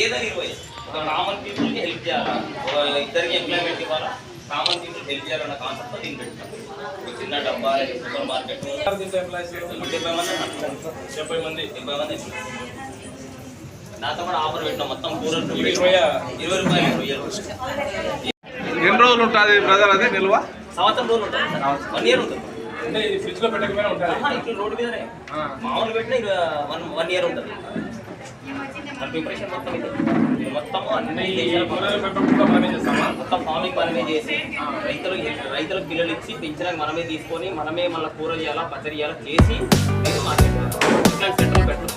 ఏదని 20 కామన్ పీపుల్కి హెల్ప్ చేయాలా, ఇద్దరికి ఎంప్లాయ్మెంట్ ఇవ్వాలా, కామన్ పీపుల్ హెల్ప్ చేయాలన్న కాన్సెప్ట్తో దీన్ని పెట్టాం. చిన్న డబ్బా సూపర్ మార్కెట్ 70 మంది నాతో కూడా ఆఫర్ పెట్టినాం. మొత్తం కూరలు 20 రూపాయలు. ఎన్ని రోజులు ఉంటుంది బ్రదర్? అదే నిల్వ సంవత్సరం రోజులు ఉంటుంది, 1 ఇయర్ ఉంటుంది. అంటే ఇది ఫ్రిడ్జ్ లో పెట్టకపోయినా ఉంటుంది, ఇట్లా రోడ్డు మీదనే మామూలు పెట్టినా 1 ఇయర్ ఉంటుంది. ప్రిపరేషన్ మొత్తం ఇది మొత్తం అన్ని మొత్తం ఫార్మింగ్ మనమే చేసి రైతులకు పిల్లలు ఇచ్చి పెంచడానికి మనమే తీసుకొని మనమే మళ్ళీ కూర చేయాలా, పచ్చడి చేయాలా చేసి నేను మార్కెట్ ఇట్లాంటి సెంటర్ పెట్టాం.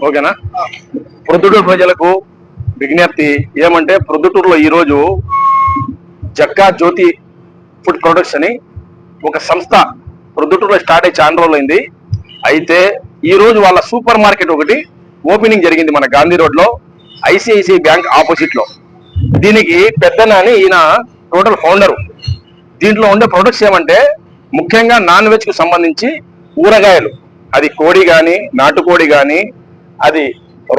ఓకేనా? ప్రొద్దుటూరు ప్రజలకు విజ్ఞప్తి ఏమంటే, ప్రొద్దుటూరులో ఈరోజు జక్కా జ్యోతి ఫుడ్ ప్రొడక్ట్స్ అని ఒక సంస్థ ప్రొద్దుటూరులో స్టార్ట్ అయ్యి చాలా రోజులైంది. అయితే ఈరోజు వాళ్ళ సూపర్ మార్కెట్ ఒకటి ఓపెనింగ్ జరిగింది మన గాంధీ రోడ్లో, ఐసిఐసిఐ బ్యాంక్ ఆపోజిట్లో. దీనికి పెద్దనాని ఈయన టోటల్ ఫౌండరు. దీంట్లో ఉండే ప్రొడక్ట్స్ ఏమంటే ముఖ్యంగా నాన్ వెజ్కు సంబంధించి ఊరగాయలు, అది కోడి కానీ నాటుకోడి కానీ అది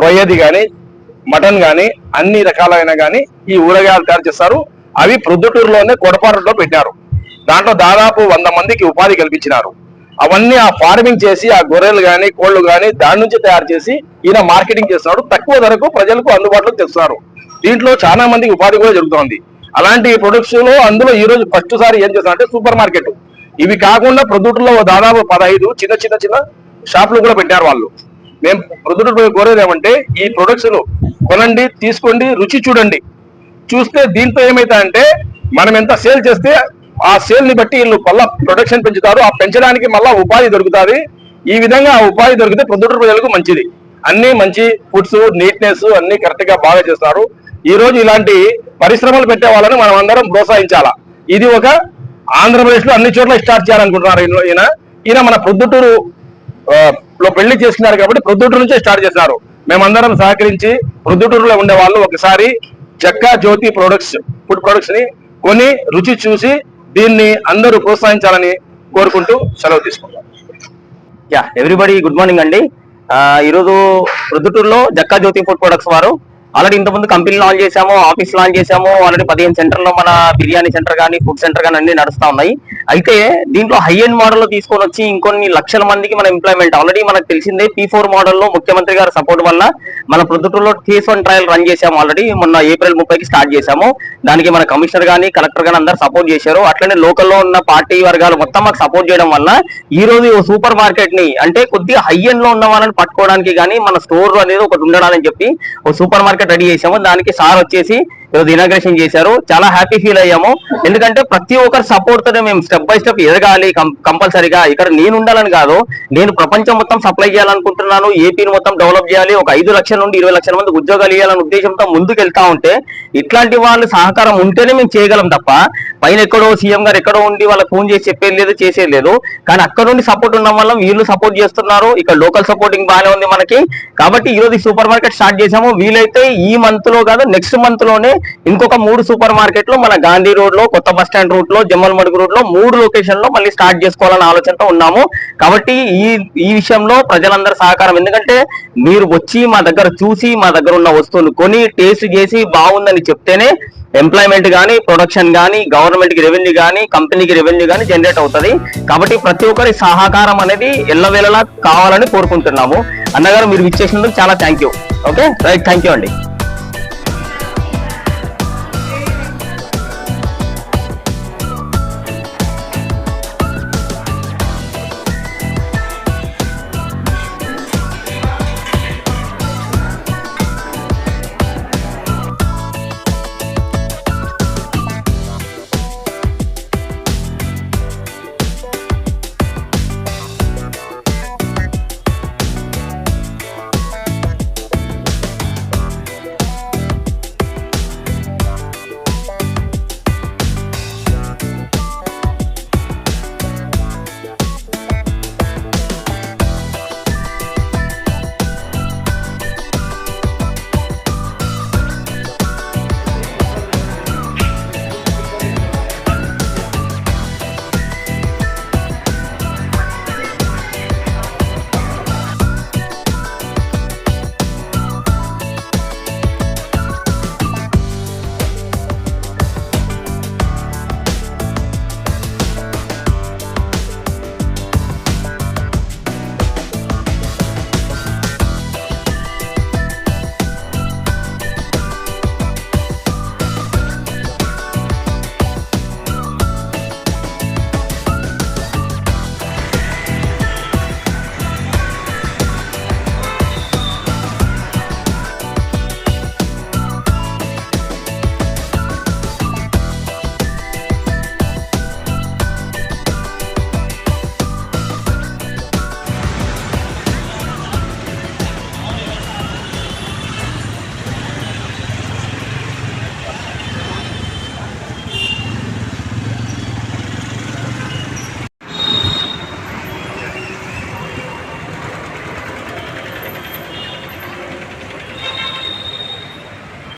రొయ్యది కానీ మటన్ కానీ అన్ని రకాలైన కానీ ఈ ఊరగాయలు తయారు చేస్తారు. అవి ప్రొద్దుటూరులోనే కొడపారులో పెట్టారు. దాంట్లో దాదాపు 100 మందికి ఉపాధి కల్పించినారు. అవన్నీ ఆ ఫార్మింగ్ చేసి ఆ గొర్రెలు కానీ కోళ్లు కానీ దాని నుంచి తయారు చేసి ఈయన మార్కెటింగ్ చేస్తున్నాడు. తక్కువ ధరకు ప్రజలకు అందుబాటులోకి తెస్తున్నారు. దీంట్లో చాలా మందికి ఉపాధి కూడా జరుగుతోంది. అలాంటి ప్రొడక్ట్స్ లో అందులో ఈ రోజు ఫస్ట్ సారి ఏం చేస్తారంటే సూపర్ మార్కెట్. ఇవి కాకుండా ప్రొద్దుటూరులో దాదాపు 15 చిన్న షాపులు కూడా పెట్టారు వాళ్ళు. మేము ప్రొద్దుటూరు కోరేది ఏమంటే ఈ ప్రొడక్ట్స్ కొనండి, తీసుకోండి, రుచి చూడండి. చూస్తే దీంతో ఏమైతుందంటే మనం ఎంత సేల్ చేస్తే ఆ సేల్ ని బట్టి వీళ్ళు మళ్ళా ప్రొడక్షన్ పెంచుతారు. ఆ పెంచడానికి మళ్ళా ఉపాధి దొరుకుతుంది. ఈ విధంగా ఆ ఉపాధి దొరికితే ప్రొద్దుటూరు ప్రజలకు మంచిది. అన్ని మంచి ఫుడ్స్, నీట్నెస్ అన్ని కరెక్ట్ గా బాగా చేస్తారు. ఈ రోజు ఇలాంటి పరిశ్రమలు పెట్టే వాళ్ళని మనం అందరం ప్రోత్సహించాలా. ఇది ఒక ఆంధ్రప్రదేశ్ లో అన్ని చోట్ల స్టార్ట్ చేయాలనుకుంటున్నారు ఈయన మన ప్రొద్దుటూరు లో పెళ్లి చేసుకున్నారు కాబట్టి ప్రొద్దుటూరు నుంచే స్టార్ట్ చేస్తున్నారు. మేమందరం సహకరించి ప్రొద్దుటూరులో ఉండే వాళ్ళు ఒకసారి జక్కా జ్యోతి ప్రొడక్ట్స్ ఫుడ్ ప్రొడక్ట్స్ ని కొని రుచి చూసి దీన్ని అందరూ ప్రోత్సహించాలని కోరుకుంటూ సెలవు తీసుకుంటాం. ఎవ్రీబడి గుడ్ మార్నింగ్ అండి. ఈరోజు ప్రొద్దుటూరులో జక్కా జ్యోతి ఫుడ్ ప్రొడక్ట్స్ వారు ఆల్రెడీ ఇంతకుముందు కంపెనీ లాంచ్ చేశాము, ఆఫీస్ లాంచ్ చేశాము. ఆల్రెడీ 15 సెంటర్లో మన బిర్యానీ సెంటర్ కానీ ఫుడ్ సెంటర్ కానీ అన్ని నడుస్తూ ఉన్నాయి. అయితే దీంట్లో హై ఎండ్ మోడల్లో తీసుకొని వచ్చి ఇంకొన్ని లక్షల మందికి మన ఎంప్లాయ్మెంట్ ఆల్రెడీ మనకు తెలిసిందే. P4 మోడల్లో ముఖ్యమంత్రి గారి సపోర్ట్ వల్ల మన ప్రొద్దుటూరులో ఫేజ్ 1 ట్రయల్ రన్ చేశాము. ఆల్రెడీ మొన్న ఏప్రిల్ 30కి స్టార్ట్ చేశాము. దానికి మన కమిషనర్ కానీ కలెక్టర్ కానీ అందరు సపోర్ట్ చేశారు. అట్లనే లోకల్లో ఉన్న పార్టీ వర్గాలు మొత్తం మాకు సపోర్ట్ చేయడం వల్ల ఈ రోజు సూపర్ మార్కెట్ ని అంటే కొద్దిగా హై ఎండ్ లో ఉన్న వాళ్ళని పట్టుకోవడానికి కానీ మన స్టోర్ అనేది ఒకటి ఉండాలని చెప్పి ఒక సూపర్ మార్కెట్ రెడీ చేసాము. దానికి సార్ వచ్చేసి ఈరోజు ఇనాగ్రేషన్ చేశారు. చాలా హ్యాపీ ఫీల్ అయ్యాము. ఎందుకంటే ప్రతి ఒక్కరి సపోర్ట్ తోనే మేము స్టెప్ బై స్టెప్ ఎదగాలి. కంపల్సరీగా ఇక్కడ నేను ఉండాలని కాదు, నేను ప్రపంచం మొత్తం సప్లై చేయాలనుకుంటున్నాను. ఏపీని మొత్తం డెవలప్ చేయాలి. ఒక 5 లక్షల నుండి 20 లక్షల మంది ఉద్యోగాలు ఇవ్వాలనే ఉద్దేశంతో ముందుకు వెళ్తా ఉంటే ఇట్లాంటి వాళ్ళు సహకారం ఉంటేనే మేము చేయగలం తప్ప పైన ఎక్కడో సీఎం గారు ఎక్కడో ఉండి వాళ్ళకి ఫోన్ చేసి చెప్పేది లేదు, చేసేది లేదు. కానీ అక్కడ నుండి సపోర్ట్ ఉండడం వల్ల వీళ్ళు సపోర్ట్ చేస్తున్నారు. ఇక్కడ లోకల్ సపోర్టింగ్ బాగానే ఉంది మనకి. కాబట్టి ఈ రోజు సూపర్ మార్కెట్ స్టార్ట్ చేసాము. వీలైతే ఈ మంత్ లో కాదు నెక్స్ట్ మంత్ లోనే ఇంకొక 3 సూపర్ మార్కెట్లు మన గాంధీ రోడ్ లో, కొత్త బస్ స్టాండ్ రూట్ లో, జమ్మల్ మడుగు రూట్ లో 3 లొకేషన్ లో మళ్ళీ స్టార్ట్ చేసుకోవాలన్న ఆలోచనతో ఉన్నాము. కాబట్టి ఈ విషయంలో ప్రజలందరూ సహకారం, ఎందుకంటే మీరు వచ్చి మా దగ్గర చూసి మా దగ్గర ఉన్న వస్తువులు కొని టేస్ట్ చేసి బాగుందని చెప్తేనే ఎంప్లాయ్మెంట్ కానీ, ప్రొడక్షన్ కానీ, గవర్నమెంట్ కి రెవెన్యూ కానీ, కంపెనీకి రెవెన్యూ కానీ జనరేట్ అవుతుంది. కాబట్టి ప్రతి ఒక్కరి సహకారం అనేది ఎల్లవేళలా కావాలని కోరుకుంటున్నాము. అన్నగారు మీరు ఇచ్చేసినందుకు చాలా thank you. Okay right, thank you అండి.